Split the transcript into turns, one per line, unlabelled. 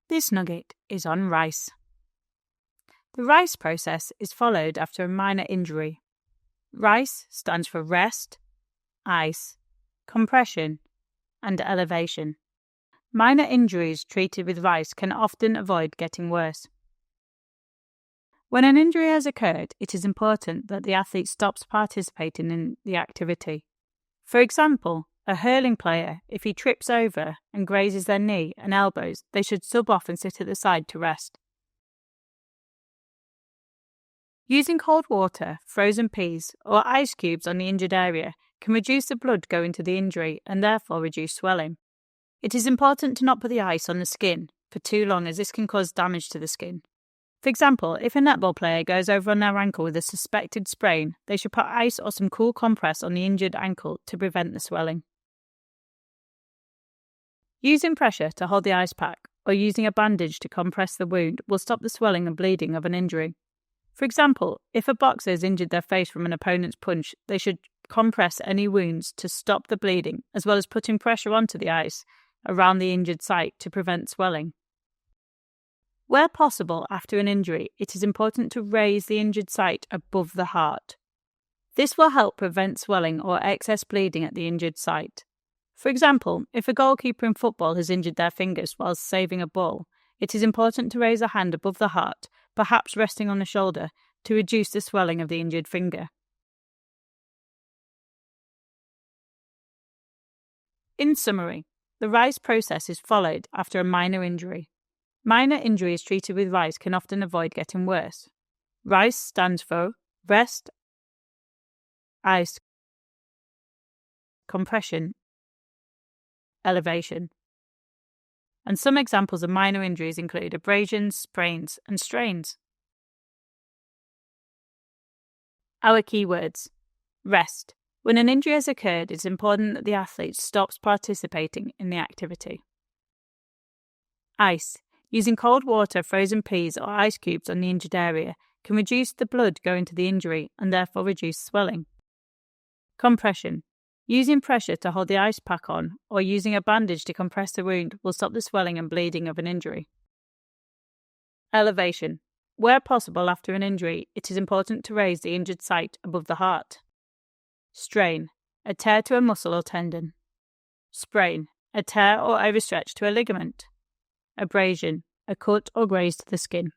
This nugget is on rice. The rice process is followed after a minor injury. RICE stands for rest, ice, compression, and elevation. Minor injuries treated with rice can often avoid getting worse. When an injury has occurred, it is important that the athlete stops participating in the activity. For example, a hurling player, if he trips over and grazes their knee and elbows, they should sub off and sit at the side to rest. Using cold water, frozen peas, or ice cubes on the injured area can reduce the blood going to the injury and therefore reduce swelling. It is important to not put the ice on the skin for too long, as this can cause damage to the skin. For example, if a netball player goes over on their ankle with a suspected sprain, they should put ice or some cool compress on the injured ankle to prevent the swelling. Using pressure to hold the ice pack or using a bandage to compress the wound will stop the swelling and bleeding of an injury. For example, if a boxer has injured their face from an opponent's punch, they should compress any wounds to stop the bleeding, as well as putting pressure onto the ice around the injured site to prevent swelling. Where possible after an injury, it is important to raise the injured site above the heart. This will help prevent swelling or excess bleeding at the injured site. For example, if a goalkeeper in football has injured their fingers while saving a ball, it is important to raise a hand above the heart, perhaps resting on the shoulder, to reduce the swelling of the injured finger. In summary, the RICE process is followed after a minor injury. Minor injuries treated with RICE can often avoid getting worse. RICE stands for rest, ice, compression, elevation. And some examples of minor injuries include abrasions, sprains, and strains. Our keywords. Rest. When an injury has occurred, it is important that the athlete stops participating in the activity. Ice. Using cold water, frozen peas, or ice cubes on the injured area can reduce the blood going to the injury and therefore reduce swelling. Compression. Using pressure to hold the ice pack on or using a bandage to compress the wound will stop the swelling and bleeding of an injury. Elevation. Where possible after an injury, it is important to raise the injured site above the heart. Strain. A tear to a muscle or tendon. Sprain. A tear or overstretch to a ligament. Abrasion. A cut or graze to the skin.